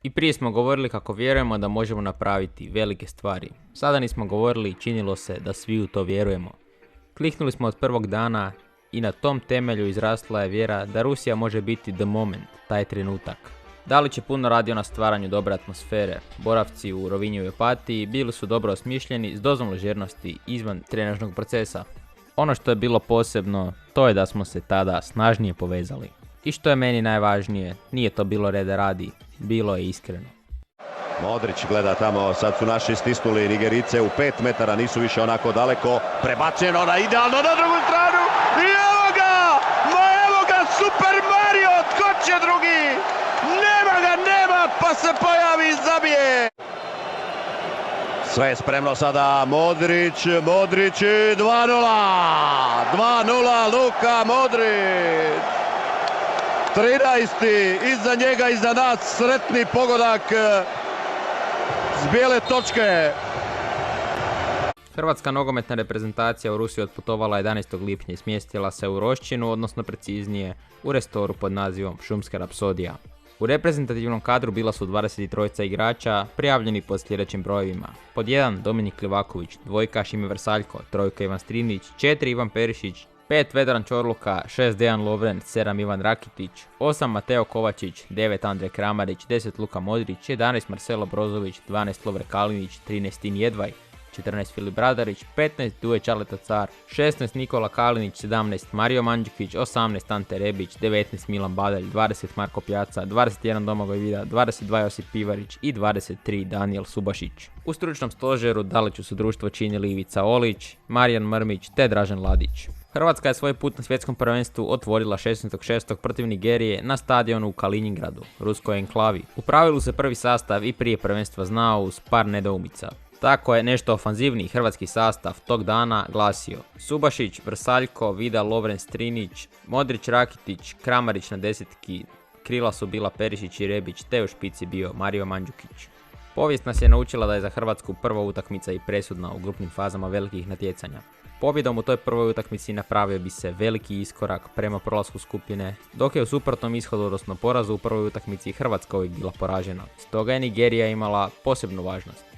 I prije smo govorili kako vjerujemo da možemo napraviti velike stvari. Sada nismo govorili i činilo se da svi u to vjerujemo. Kliknuli smo od prvog dana i na tom temelju izrasla je vjera da Rusija može biti the moment, taj trenutak. Dalić je puno radio na stvaranju dobre atmosfere. Boravci u Rovinju i Opatiji bili su dobro osmišljeni s dozom ležernosti izvan trenažnog procesa. Ono što je bilo posebno, to je da smo se tada snažnije povezali. I što je meni najvažnije, nije to bilo reda radi, bilo je iskreno. Modrić gleda tamo, sad su naši stisnuli Nigerice u 5 metara, nisu više onako daleko. Prebačeno na idealno na drugu stranu i evo ga, Super Mario, tko će drugi? Nema, pa se pojavi i zabije. Sve je spremno sada, Modrić i 2:0, Luka Modrić. 13. iza njega, iza nas, sretni pogodak s bijele točke. Hrvatska nogometna reprezentacija u Rusiju otputovala 11. lipnja i smjestila se u Roščinu, odnosno preciznije u restoru pod nazivom Šumska rapsodija. U reprezentativnom kadru bila su 23 igrača, prijavljeni pod sljedećim brojevima. Pod 1 Dominik Livaković, 2 Šime Vrsaljko, 3 Ivan Strinić, 4 Ivan Perišić, 5 Vedran Čorluka, 6 Dejan Lovren, 7 Ivan Rakitić, 8 Mateo Kovačić, 9 Andrej Kramarić, 10 Luka Modrić, 11 Marcelo Brozović, 12 Lovre Kalinić, 13 Tin Jedvaj, 14 Filip Bradarić, 15 Duje Čaleta Car, 16 Nikola Kalinić, 17 Mario Mandžukić, 18 Ante Rebić, 19 Milan Badalj, 20 Marko Pjaca, 21 Domagoj Vida, 22 Josip Pivarić i 23 Daniel Subašić. U stručnom stožeru Daliću su društvo činili Ivica Olić, Marijan Mrmić te Dražen Ladić. Hrvatska je svoj put na svjetskom prvenstvu otvorila 16.6. protiv Nigerije na stadionu u Kaliningradu, ruskoj enklavi. U pravilu se prvi sastav i prije prvenstva znao uz par nedoumica. Tako je nešto ofanzivniji hrvatski sastav tog dana glasio: Subašić, Vrsaljko, Vida, Lovren, Strinić, Modrić, Rakitić, Kramarić na desetki, krila su bila Perišić i Rebić, te u špici bio Mario Mandžukić. Povijest nas je naučila da je za Hrvatsku prva utakmica i presudna u grupnim fazama velikih natjecanja. Pobjedom u toj prvoj utakmici napravio bi se veliki iskorak prema prolasku skupine, dok je u suprotnom ishodu, odnosno porazu u prvoj utakmici, Hrvatska uvijek bila poražena. Stoga je Nigerija imala posebnu važnost.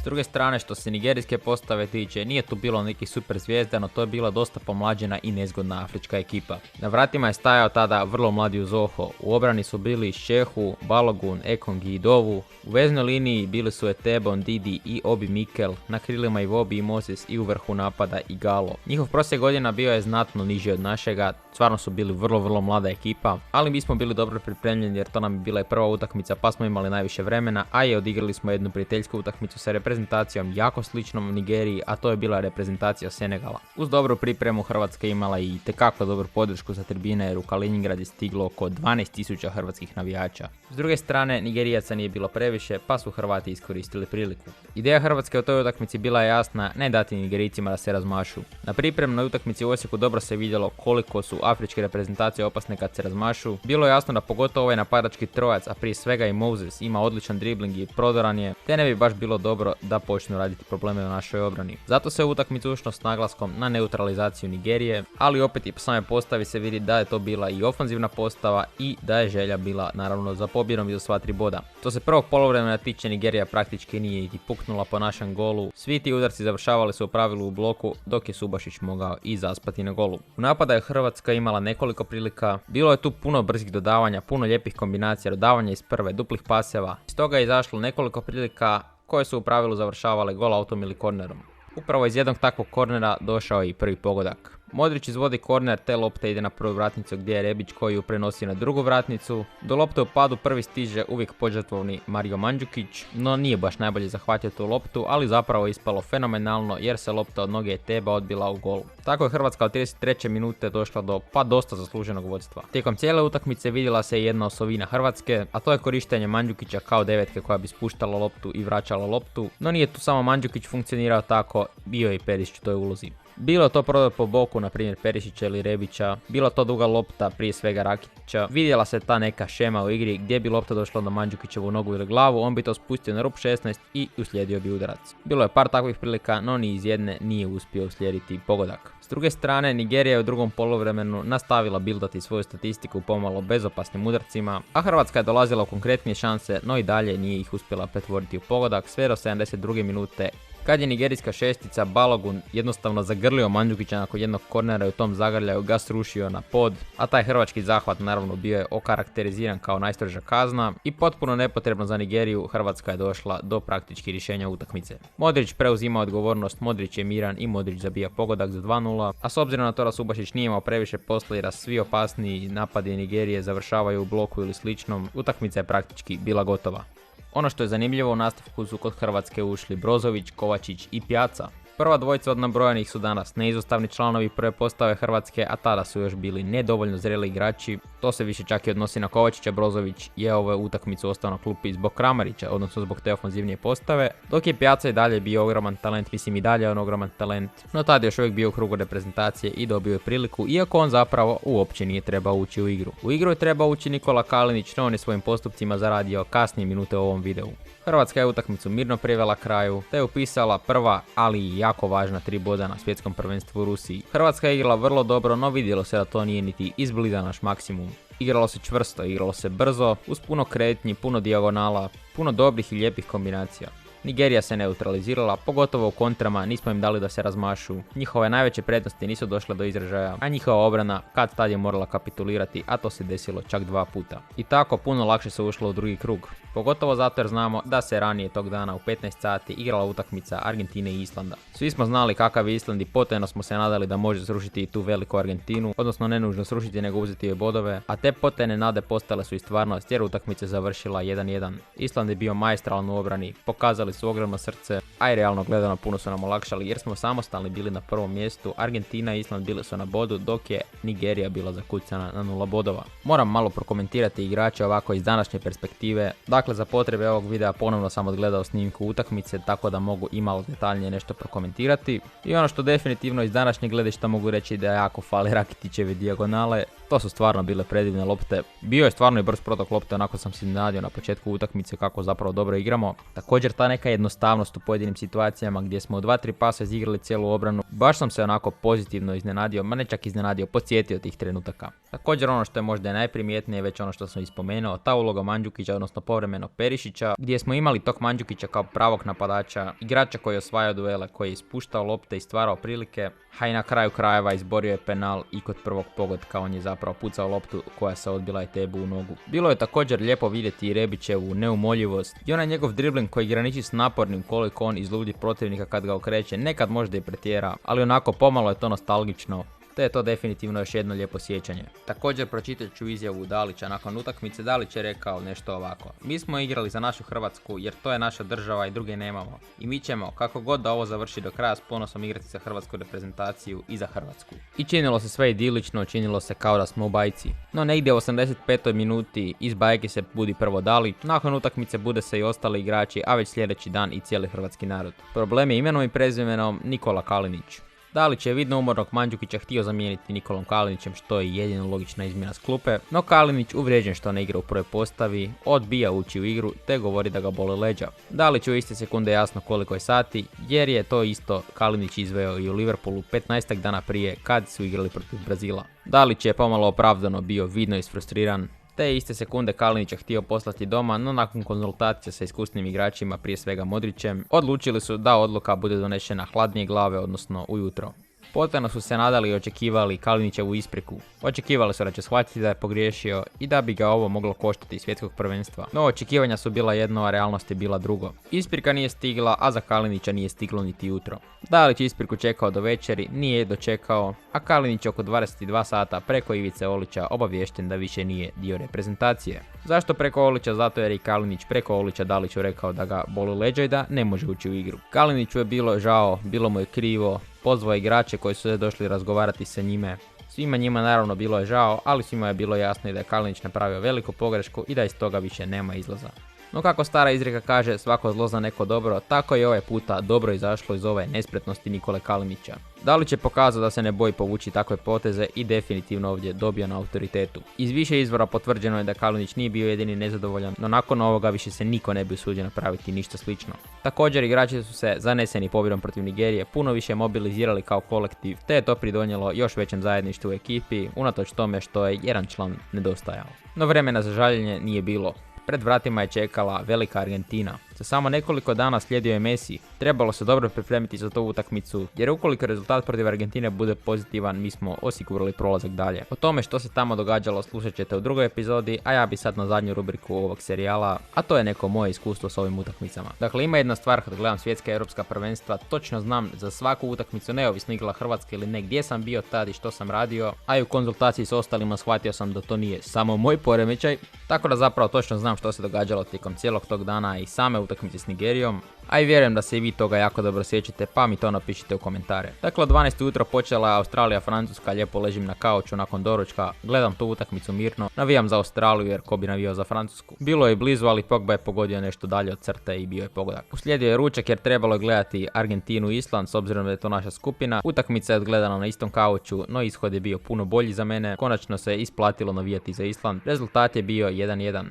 S druge strane, što se nigerijske postave tiče, nije tu bilo nekih super zvijezda, no to je bila dosta pomlađena i nezgodna afrička ekipa. Na vratima je stajao tada vrlo mladi Uzoho, u obrani su bili Šehu, Balogun, Ekongi i Dovu, u veznoj liniji bili su Etebo, Ndidi i Obi Mikel, na krilima i Vobi i Moses i u vrhu napada i Galo. Njihov prosjek godina bio je znatno niži od našega, stvarno su bili vrlo mlada ekipa, ali mi smo bili dobro pripremljeni jer to nam je bila i prva utakmica pa smo imali najviše vremena, a i odigrali smo jednu prijateljsku utakmicu sa reprezentacijom jako sličnom Nigeriji, a to je bila reprezentacija Senegala. Uz dobru pripremu Hrvatska imala i itekako dobru podršku sa tribine jer u Kaliningrad je stiglo oko 12.000 hrvatskih navijača. S druge strane, Nigerijaca nije bilo previše, pa su Hrvati iskoristili priliku. Ideja Hrvatske u toj utakmici bila je jasna, ne dati Nigerijcima da se razmašu. Na pripremnoj utakmici u Osijeku dobro se vidjelo koliko su afričke reprezentacije opasne kad se razmašu. Bilo je jasno da pogotovo ovaj napadački trojac, a prije svega i Moses, ima odličan dribling i prodoran je, te ne bi baš bilo dobro da počnu raditi probleme u našoj obrani. Zato se u utakmicu ušlo s naglaskom na neutralizaciju Nigerije, ali opet i po samoj postavi se vidi da je to bila i ofanzivna postava i da je želja bila naravno za pobjedom i za sva 3 boda. To se prvog poluvremena tiče, Nigerija praktički nije niti puknula po našem golu. Svi ti udarci završavali su u pravilu u bloku, dok je Subašić mogao i zaspati na golu. U napadu je Hrvatska imala nekoliko prilika, bilo je tu puno brzih dodavanja, puno lijepih kombinacija, dodavanja iz prve, duplih paseva. Iz toga je izašlo nekoliko prilika koje su u pravilu završavale gol autom ili kornerom. Upravo iz jednog takvog kornera došao je i prvi pogodak. Modrić izvodi korner, te lopta ide na prvu vratnicu gdje je Rebić koji ju prenosi na drugu vratnicu. Do lopte u padu prvi stiže uvijek požrtvovni Mario Mandžukić, no nije baš najbolje zahvatio tu loptu, ali zapravo je ispalo fenomenalno jer se lopta od noge Eteba odbila u gol. Tako je Hrvatska od 33. minute došla do dosta zasluženog vodstva. Tijekom cijele utakmice vidjela se jedna osovina Hrvatske, a to je korištenje Mandžukića kao devetke koja bi spuštala loptu i vraćala loptu, no nije tu samo Mandžukić funkcionirao tako, bio je i Perišić u toj ulozi. Bilo to prodor po boku, na primjer Perišića ili Rebića, bila to duga lopta, prije svega Rakitića, vidjela se ta neka šema u igri gdje bi lopta došla na Mandžukićevu nogu ili glavu, on bi to spustio na rub 16 i uslijedio bi udarac. Bilo je par takvih prilika, no ni iz jedne nije uspio uslijediti pogodak. S druge strane, Nigerija je u drugom poluvremenu nastavila bildati svoju statistiku pomalo bezopasnim udarcima, a Hrvatska je dolazila u konkretnije šanse, no i dalje nije ih uspjela pretvoriti u pogodak sve do 72. minute, kad je nigerijska šestica Balogun jednostavno zagrlio Mandžukića nakon jednog kornera i u tom zagrljaju ga srušio na pod, a taj hrvački zahvat naravno bio je okarakteriziran kao najstroža kazna i potpuno nepotrebno za Nigeriju Hrvatska je došla do praktički rješenja utakmice. Modrić preuzima odgovornost, Modrić je miran i Modrić zabija pogodak za 2:0, a s obzirom na to da Subašić nije imao previše posla jer svi opasniji napadi Nigerije završavaju u bloku ili sličnom, utakmica je praktički bila gotova. Ono što je zanimljivo, u nastavku su kod Hrvatske ušli Brozović, Kovačić i Pjaca. Prva dvojica od nabrojanih su danas neizostavni članovi prve postave Hrvatske, a tada su još bili nedovoljno zreli igrači. To se više čak i odnosi na Kovačića. Brozović je ovu utakmicu ostao na klupi zbog Kramarića, odnosno zbog te ofanzivnije postave, dok je Pjaca i dalje bio ogroman talent, mislim i dalje on ogroman talent, no tad je još uvijek bio u krugu reprezentacije i dobio je priliku, iako on zapravo uopće nije trebao ući u igru. U igru je trebao ući Nikola Kalinić, no on je svojim postupcima zaradio kasnije minute u ovom videu. Hrvatska je utakmicu mirno privela kraju, te je upisala prva, ali i jako važna 3 boda na svjetskom prvenstvu u Rusiji. Hrvatska je igrala vrlo dobro, no vidjelo se da to nije niti izbliza naš maksimum. Igralo se čvrsto, igralo se brzo, uz puno kretnji, puno dijagonala, puno dobrih i lijepih kombinacija. Nigerija se neutralizirala, pogotovo u kontrama, nismo im dali da se razmašu. Njihove najveće prednosti nisu došle do izražaja, a njihova obrana kad tad je morala kapitulirati, a to se desilo čak 2 puta. I tako puno lakše se ušlo u drugi krug. Pogotovo zato jer znamo da se ranije tog dana u 15 sati igrala utakmica Argentine i Islanda. Svi smo znali kakav je Island i potajno smo se nadali da može srušiti i tu veliku Argentinu, odnosno ne nužno srušiti nego uzeti joj bodove, a te potajne nade postale su i stvarnost jer utakmica završila 1:1. Island je bio maestralan u obrani, pokazali su ogromno srce, a i realno gledano puno su nam olakšali jer smo samostalni bili na prvom mjestu, Argentina i Island bili su na bodu dok je Nigerija bila zakucana na 0 bodova. Moram malo prokomentirati igrače ovako iz današnje perspektive. Dakle, za potrebe ovog videa ponovno sam odgledao snimku utakmice, tako da mogu i malo detaljnije nešto prokomentirati. I ono što definitivno iz današnjeg gledišta mogu reći da jako fali Rakitićeve dijagonale. To su stvarno bile predivne lopte. Bio je stvarno i brz protok lopte, onako sam se iznenadio na početku utakmice kako zapravo dobro igramo. Također ta neka jednostavnost u pojedinim situacijama gdje smo u 2-3 pasa izigrali cijelu obranu. Baš sam se onako pozitivno iznenadio, ma ne čak iznenadio, podsjetio tih trenutaka. Također ono što je možda najprimjetnije, već ono što sam ispomenuo, ta uloga Mandžukića, odnosno povremeno Perišića, gdje smo imali tog Mandžukića kao pravog napadača, igrača koji je osvajao duele, koji je ispuštao lopte i stvarao prilike, a i na kraju krajeva izborio je penal i kod prvog pogotka on je zapravo pucao loptu koja se odbila i tebu u nogu. Bilo je također lijepo vidjeti i Rebićevu neumoljivost i onaj njegov dribling koji graniči s napornim koliko on izludi protivnika kad ga okreće, nekad možda i pretjera, ali onako pomalo je to nostalgično. Te je to definitivno još jedno lijepo sjećanje. Također pročitat ću izjavu Dalića nakon utakmice. Dalić je rekao nešto ovako: mi smo igrali za našu Hrvatsku jer to je naša država i druge nemamo. I mi ćemo, kako god da ovo završi do kraja, s ponosom igrati za hrvatsku reprezentaciju i za Hrvatsku. I činilo se sve idilično, činilo se kao da smo u bajci. No negdje u 85. minuti iz bajke se budi prvo Dalić, nakon utakmice bude se i ostali igrači, a već sljedeći dan i cijeli hrvatski narod. Problem je imenom i prezimenom Nikola Kalinić. Dalić je vidno umornog Mandžukića htio zamijeniti Nikolom Kalinićem, što je jedino logična izmjena s klupe, no Kalinić, uvrijeđen što ne igra u prvoj postavi, odbija ući u igru te govori da ga bole leđa. Dalić u iste sekunde jasno koliko je sati, jer je to isto Kalinić izveo i u Liverpoolu 15 dana prije kad su igrali protiv Brazila. Dalić je pomalo opravdano bio vidno isfrustriran. Te iste sekunde Kalinića htio poslati doma, no nakon konzultacija sa iskusnim igračima, prije svega Modrićem, odlučili su da odluka bude donešena hladnije glave, odnosno ujutro. Potajno su se nadali i očekivali Kalinićevu ispriku. Očekivali su da će shvatiti da je pogriješio i da bi ga ovo moglo koštati svjetskog prvenstva. No očekivanja su bila jedno, a realnost je bila drugo. Isprika nije stigla, a za Kalinića nije stiglo niti jutro. Dalić je ispriku čekao do večeri, nije je dočekao, a Kalinić je oko 22 sata preko Ivice Olića obaviješten da više nije dio reprezentacije. Zašto preko Olića? Zato jer je Kalinić preko Olića Daliću rekao da ga boli leđa i da ne može ući u igru. Kaliniću je bilo žao, bilo mu je krivo, pozvao igrače koji su došli razgovarati sa njime. Svima njima naravno bilo je žao, ali svima je bilo jasno i da je Kalinić napravio veliku pogrešku i da iz toga više nema izlaza. No kako stara izreka kaže, svako zlo za neko dobro, tako je ovaj puta dobro izašlo iz ove nespretnosti Nikole Kalinića. Dalić je pokazao da se ne boji povući takve poteze i definitivno ovdje dobio na autoritetu. Iz više izvora potvrđeno je da Kalinić nije bio jedini nezadovoljan, no nakon ovoga više se niko ne bi usudio napraviti ništa slično. Također igrači su se zaneseni pobjedom protiv Nigerije puno više mobilizirali kao kolektiv, te je to pridonijelo još većem zajedništvu u ekipi, unatoč tome što je jedan član nedostajao. No vremena za žaljenje nije bilo. Pred vratima je čekala velika Argentina. Za samo nekoliko dana slijedio je Messi. Trebalo se dobro pripremiti za tu utakmicu, jer ukoliko rezultat protiv Argentine bude pozitivan, mi smo osigurali prolazak dalje. O tome što se tamo događalo slušat ćete u drugoj epizodi, a ja bi sad na zadnju rubriku ovog serijala, a to je neko moje iskustvo s ovim utakmicama. Dakle, ima jedna stvar kad gledam svjetska i europska prvenstva, točno znam za svaku utakmicu, neovisno igrala Hrvatska ili ne, gdje sam bio tad i što sam radio, a i u konzultaciji s ostalima shvatio sam da to nije samo moj poremećaj, tako da zapravo točno znam što se događalo tijekom cijelog tog dana i same utakmice s Nigerijom, a i vjerujem da se i vi toga jako dobro sjećate, pa mi to napišite u komentare. Dakle, od 12 ujutro počela je Australija-Francuska, lijepo ležim na kauču nakon doručka, gledam tu utakmicu mirno, navijam za Australiju jer ko bi navijao za Francusku. Bilo je blizu, ali Pogba je pogodio nešto dalje od crte i bio je pogodak. Uslijedio je ručak jer trebalo je gledati Argentinu i Island, s obzirom da je to naša skupina. Utakmica je odgledana na istom kauču, no ishod je bio puno bolji za mene, konačno se isplatilo navijati za Island. Rezultat je bio 1-1.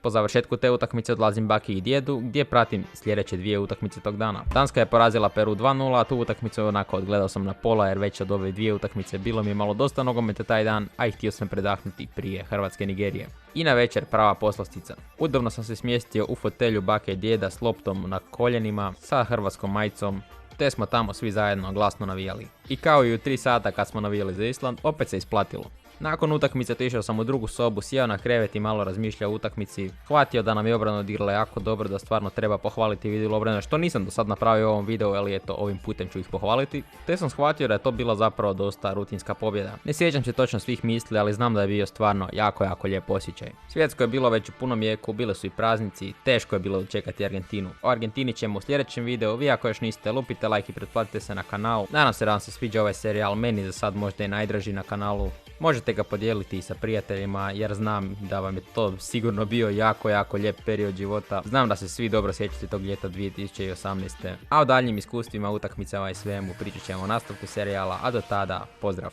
Po završetku te utakmice odlazim baki i djedu, gdje pratim sljedeće dvije utakmice tog dana. Danska je porazila Peru 2-0, a tu utakmicu onako odgledao sam na pola jer već od ove dvije utakmice bilo mi je malo dosta nogometa taj dan, a i htio sam predahnuti prije Hrvatske Nigerije. I na večer prava poslastica. Udobno sam se smjestio u fotelju bake i djeda s loptom na koljenima, sa hrvatskom majicom, te smo tamo svi zajedno glasno navijali. I kao i u 3 sata kad smo navijali za Island, opet se isplatilo. Nakon utakmice otišao sam u drugu sobu, sjeo na krevet i malo razmišljao o utakmici. Shvatio da nam je obrana odigrala jako dobro, da stvarno treba pohvaliti vidilu obrane, što nisam do sad napravio u ovom videu, ali eto, ovim putem ću ih pohvaliti. Te sam shvatio da je to bila zapravo dosta rutinska pobjeda. Ne sjećam se točno svih misli, ali znam da je bio stvarno jako lijep osjećaj. Svjetsko je bilo već u punom jeku, bile su i praznici, teško je bilo dočekati Argentinu. O Argentini ćemo u sljedećem videu, vi ako još niste, lupite like i pretplatite se na kanal. Nadam se da vam se sviđa ovaj serijal, meni za sad možda i najdraži na kanalu. Možete ga podijeliti i sa prijateljima jer znam da vam je to sigurno bio jako lijep period života. Znam da se svi dobro sjećate tog ljeta 2018. A o daljnjim iskustvima, utakmicama i svemu pričat ćemo u nastavku serijala, a do tada pozdrav!